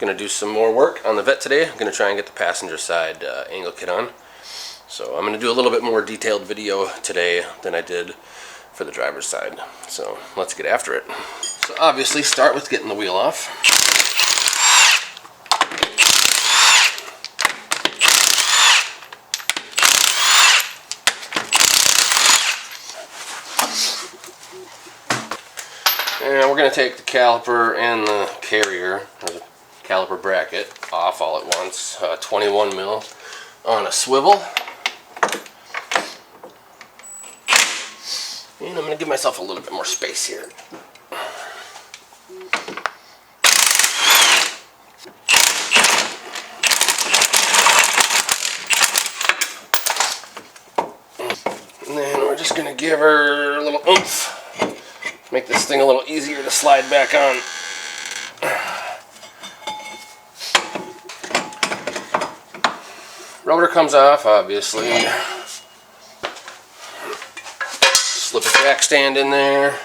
Gonna do some more work on the Vette today. I'm gonna try and get the passenger side angle kit on. So I'm gonna do a little bit more detailed video today than I did for the driver's side. So let's get after it. So obviously start with getting the wheel off. And we're going to take the caliper and the carrier, or the caliper bracket, off all at once. 21 mil on a swivel. And I'm going to give myself a little bit more space here. And then we're just going to give her a little oomph. Make this thing a little easier to slide back on. Rotor comes off, obviously. Slip a jack stand in there.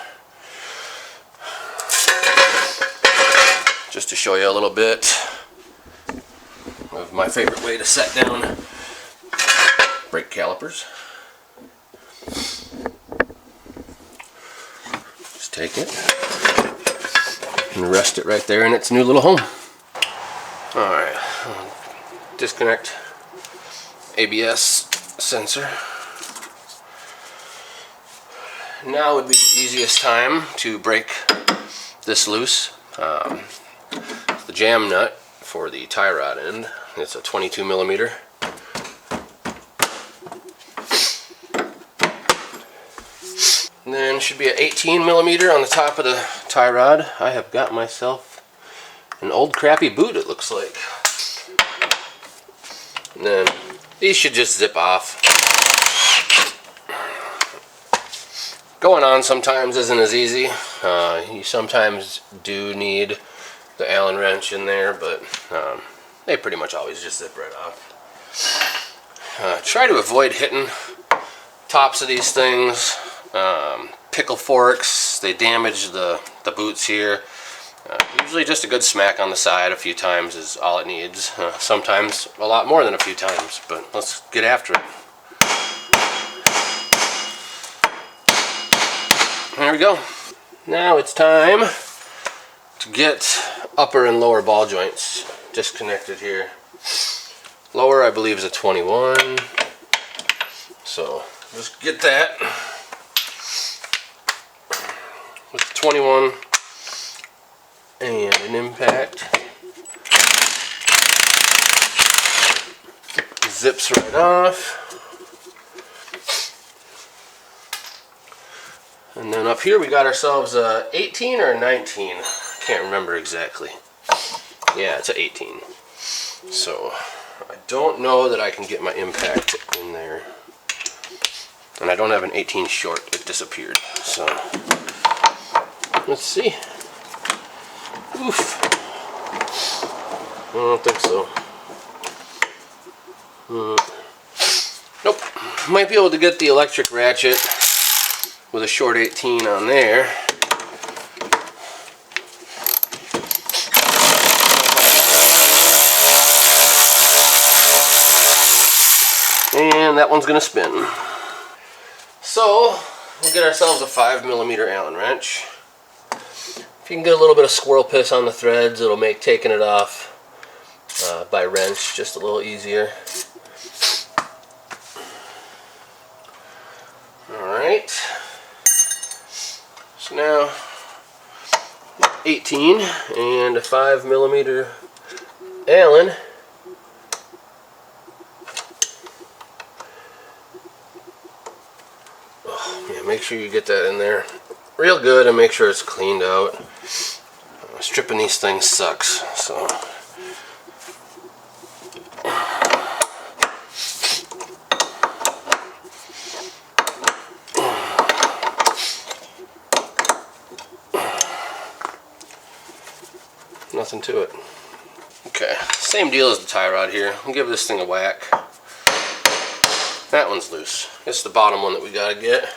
Just to show you a little bit of my favorite way to set down brake calipers. Take it and rest it right there in its new little home. Alright, disconnect ABS sensor. Now would be the easiest time to break this loose. The jam nut for the tie rod end. It's a 22 millimeter. And then should be an 18 millimeter on the top of the tie rod. I have got myself an old crappy boot, it looks like. And then these should just zip off. Going on sometimes isn't as easy. You sometimes do need the Allen wrench in there, but they pretty much always just zip right off. Try to avoid hitting tops of these things. Pickle forks, they damage the boots here. Usually just a good smack on the side a few times is all it needs. Sometimes a lot more than a few times, but let's get after it. There we go. Now it's time to get upper and lower ball joints disconnected here. Lower, I believe, is a 21. So just get that. With 21 and an impact, zips right off. And then up here we got ourselves a 18 or a 19. Can't remember exactly. Yeah, it's an 18. So I don't know that I can get my impact in there. And I don't have an 18 short. It disappeared. So let's see. Oof. I don't think so. Nope. Might be able to get the electric ratchet with a short 18 on there. And that one's gonna spin. So we'll get ourselves a 5 millimeter Allen wrench. If you can get a little bit of squirrel piss on the threads, it'll make taking it off by wrench just a little easier. Alright. So now 18 and a 5 millimeter Allen. Oh, yeah, make sure you get that in there real good and make sure it's cleaned out. Stripping these things sucks, so nothing to it. Okay, same deal as the tie rod here. I'll give this thing a whack. That one's loose. It's the bottom one that we gotta get.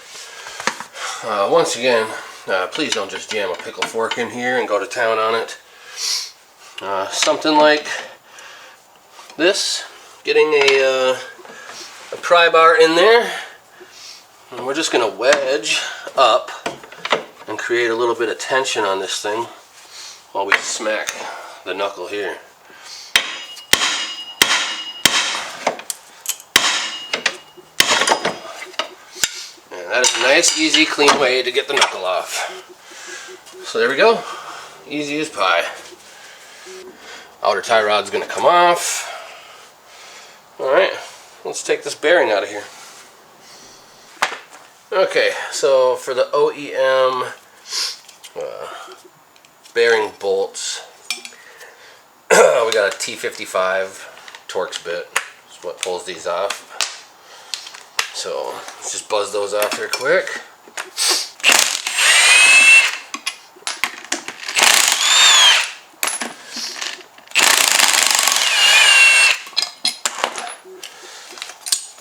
Once again, please don't just jam a pickle fork in here and go to town on it. Something like this, getting a pry bar in there, and we're just going to wedge up and create a little bit of tension on this thing while we smack the knuckle here. And that is a nice, easy, clean way to get the knuckle off. So there we go, easy as pie. Outer tie rod's going to come off. Alright, let's take this bearing out of here. Okay, so for the OEM bearing bolts, we got a T55 Torx bit. That's what pulls these off. So let's just buzz those off here quick.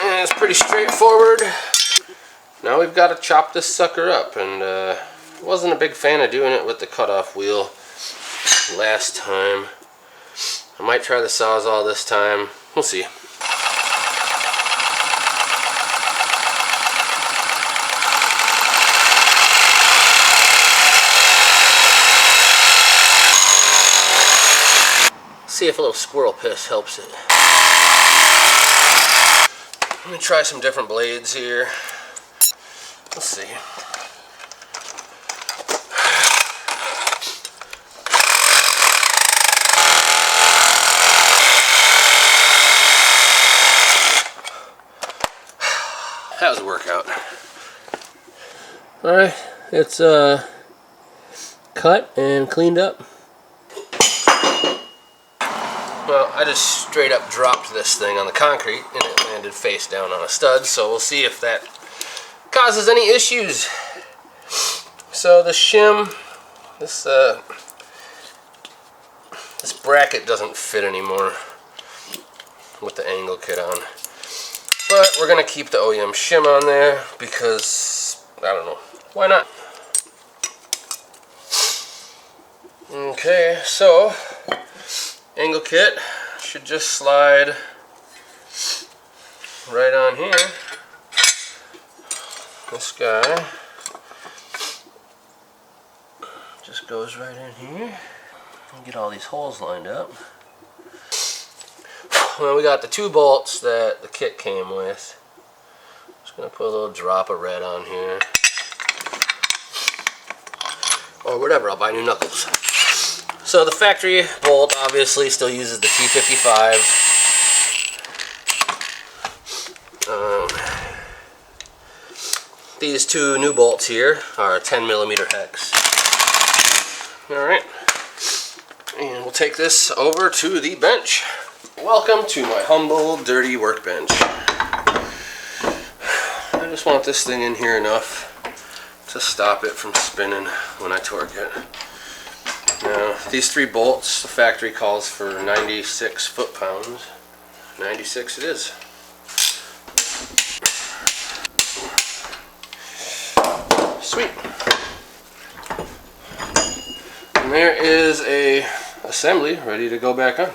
And it's pretty straightforward. Now we've got to chop this sucker up, and wasn't a big fan of doing it with the cutoff wheel last time. I might try the Sawzall this time. We'll see. See if a little squirrel piss helps it. Let me try some different blades here. Let's see. That was a workout. Alright, it's cut and cleaned up. Well, I just straight up dropped this thing on the concrete and it landed face down on a stud, so we'll see if that causes any issues. So the shim, this bracket doesn't fit anymore with the angle kit on. But we're going to keep the OEM shim on there because, I don't know, why not? Okay, so angle kit should just slide right on here. This guy just goes right in here. And get all these holes lined up. Well, we got the 2 bolts that the kit came with. Just gonna put a little drop of red on here. Or whatever, I'll buy new knuckles. So the factory bolt obviously still uses the T55. These 2 new bolts here are 10mm hex. Alright, and we'll take this over to the bench. Welcome to my humble, dirty workbench. I just want this thing in here enough to stop it from spinning when I torque it. Now, these 3 bolts, the factory calls for 96 foot-pounds. 96 it is. Sweet. And there is a assembly ready to go back on.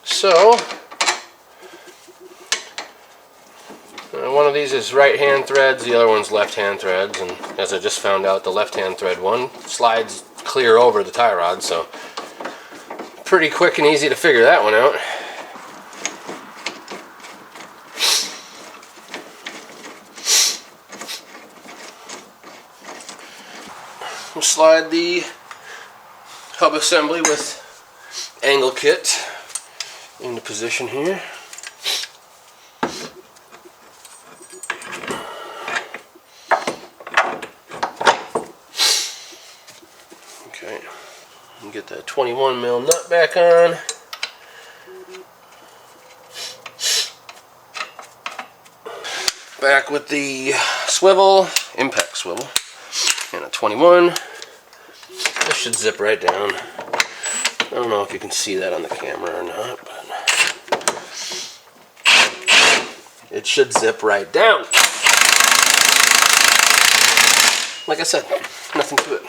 So, one of these is right hand threads, the other one's left hand threads, and as I just found out, the left hand thread one slides clear over the tie rod, so pretty quick and easy to figure that one out. We'll slide the hub assembly with angle kit into position here. Okay, and get that 21mm nut back on. Back with the swivel, impact swivel, and a 21. This should zip right down. I don't know if you can see that on the camera or not, but it should zip right down. Like I said, nothing to it.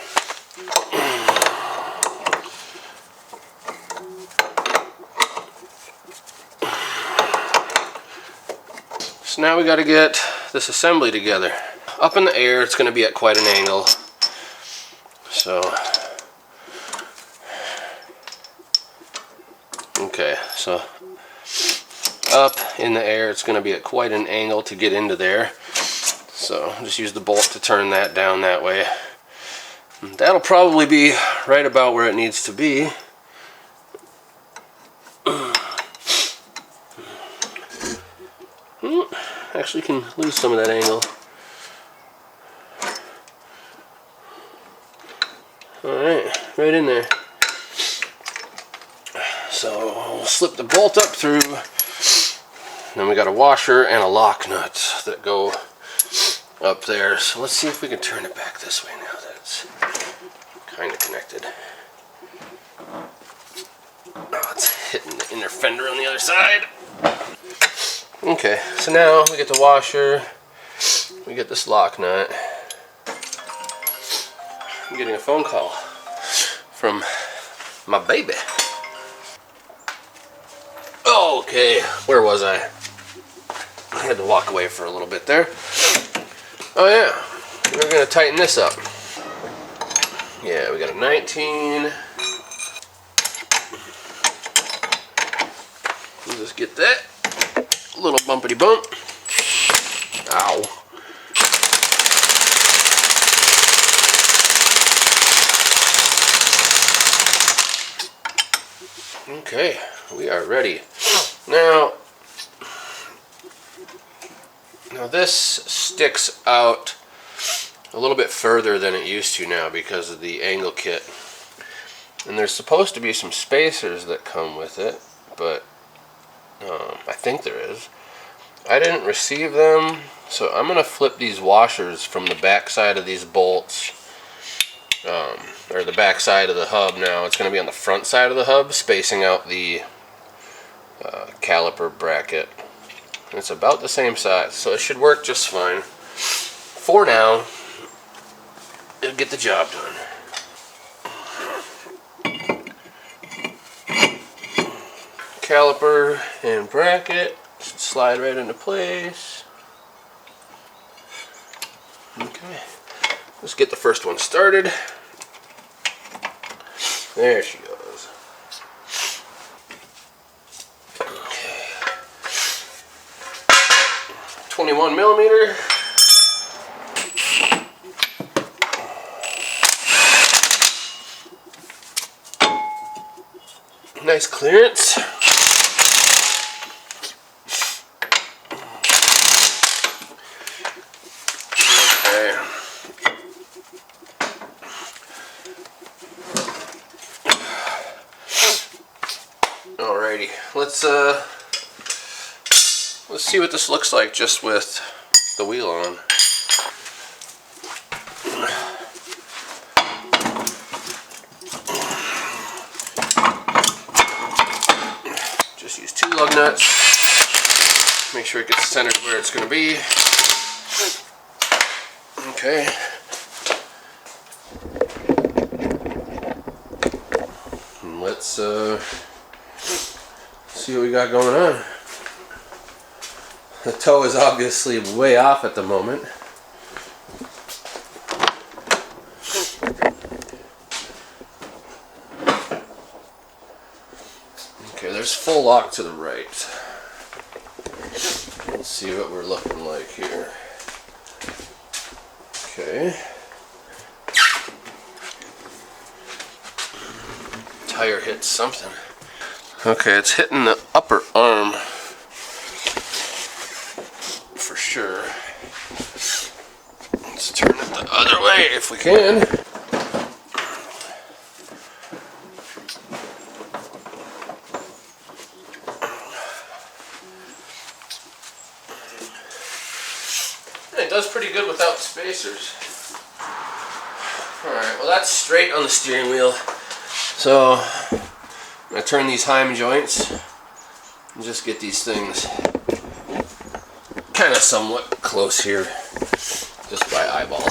So now we got to get this assembly together. Up in the air, it's going to be at quite an angle. So, okay, so up in the air, it's going to be at quite an angle to get into there. So just use the bolt to turn that down that way. That'll probably be right about where it needs to be. Actually can lose some of that angle. Alright, right in there. So we'll slip the bolt up through. Then we got a washer and a lock nut that go up there. So let's see if we can turn it back this way now that it's kind of connected. Oh, it's hitting the inner fender on the other side. Okay, so now we get the washer, we get this lock nut. I'm getting a phone call from my baby. Okay, where was I? I had to walk away for a little bit there. Oh yeah, we're gonna tighten this up. Yeah, we got a 19. We'll just get that. A little bumpity bump. Ow. Okay, we are ready. Now this sticks out a little bit further than it used to now because of the angle kit. And there's supposed to be some spacers that come with it, but I think there is. I didn't receive them, so I'm going to flip these washers from the back side of these bolts, or the back side of the hub now. It's going to be on the front side of the hub, spacing out the caliper bracket. It's about the same size, so it should work just fine. For now, it'll get the job done. Caliper and bracket should slide right into place. Okay, let's get the first one started. There she goes. Okay. 21 millimeter. Nice clearance. Alrighty, let's see what this looks like just with the wheel on. Just use 2 lug nuts. Make sure it gets centered where it's going to be. Okay. And let's see what we got going on. The toe is obviously way off at the moment. Okay, there's full lock to the right. Let's see what we're looking like here. Okay. Tire hit something. Okay, it's hitting the upper arm for sure. Let's turn it the other way if we can. It does pretty good without spacers. Alright, well that's straight on the steering wheel. So I'm going to turn these Heim joints and just get these things kind of somewhat close here, just by eyeball.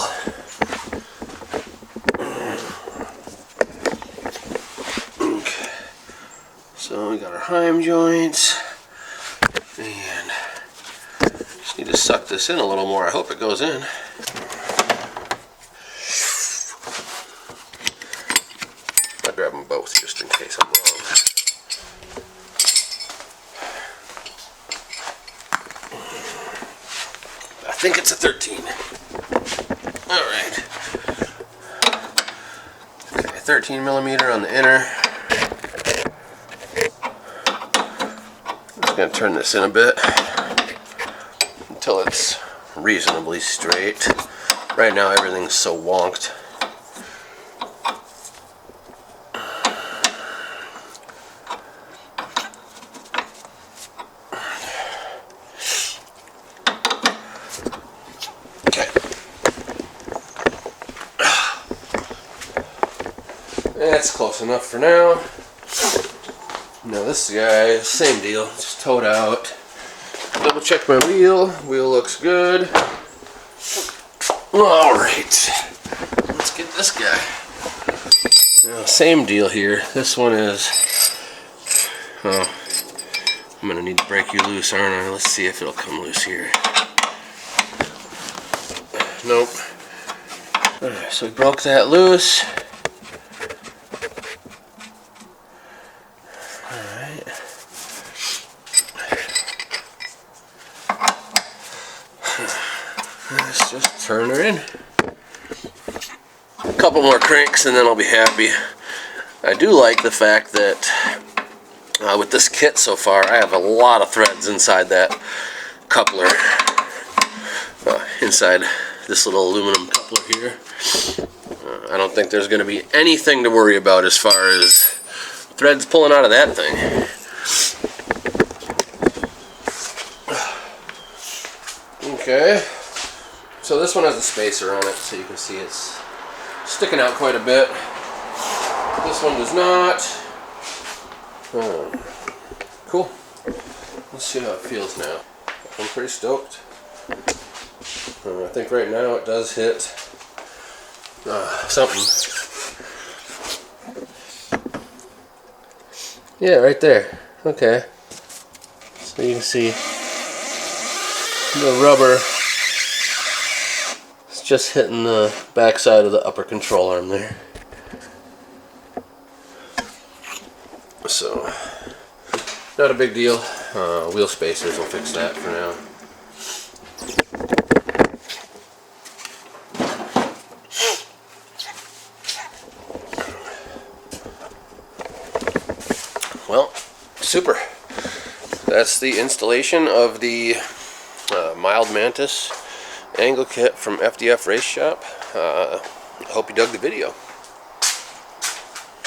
Okay. So we got our Heim joints, and just Need to suck this in a little more. I hope it goes in. I'll grab them both just in case I'm wrong. I think it's a 13. Alright. Okay, 13 millimeter on the inner. I'm just going to turn this in a bit until it's reasonably straight. Right now everything's so wonked. That's close enough for now. Now this guy, same deal, just towed out. Double check my wheel. Wheel looks good. Alright, let's get this guy. Now, same deal here. This one is, oh, I'm gonna need to break you loose, aren't I? Let's see if it'll come loose here. Nope. Alright, so we broke that loose. Let's just turn her in. A couple more cranks and then I'll be happy. I do like the fact that with this kit so far, I have a lot of threads inside that coupler. Inside this little aluminum coupler here. I don't think there's going to be anything to worry about as far as threads pulling out of that thing. Okay. So this one has a spacer on it, so you can see it's sticking out quite a bit. This one does not. Cool. Let's see how it feels now. I'm pretty stoked. I think right now it does hit something. Yeah, right there. Okay. So you can see the rubber is just hitting the back side of the upper control arm there. So, not a big deal. Wheel spacers will fix that for now. Well, super. That's the installation of the Mild Mantis angle kit from FDF Race Shop. I hope you dug the video.